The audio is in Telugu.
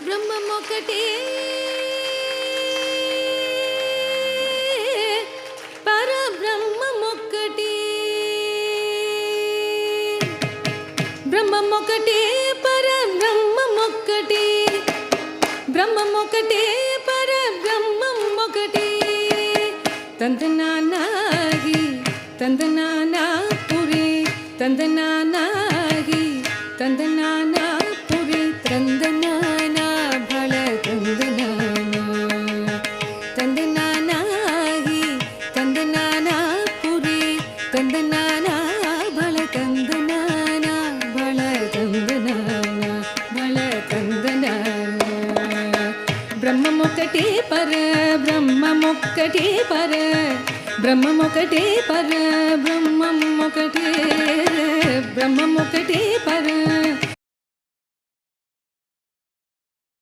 బ్రహ్మమొకటే పరబ్రహ్మమొక్కటే బ్రహ్మమొకటే పరబ్రహ్మమొక్కటే బ్రహ్మమొకటే పరబ్రహ్మమొకటే తందనానాగి తందనానాపురి తందనానాగి తందనానాపురి తందనానా భళ తందనానా తందనానాగి తందనానాపురి తందనానా భళ తందనానా భళ తందనానా భళ తందనానా బ్రహ్మమొకటే పర బ్రహ్మమొక్కటే పర బ్రహ్మమొకటే పర బ్రహ్మమొకటే బ్రహ్మమొకటే పర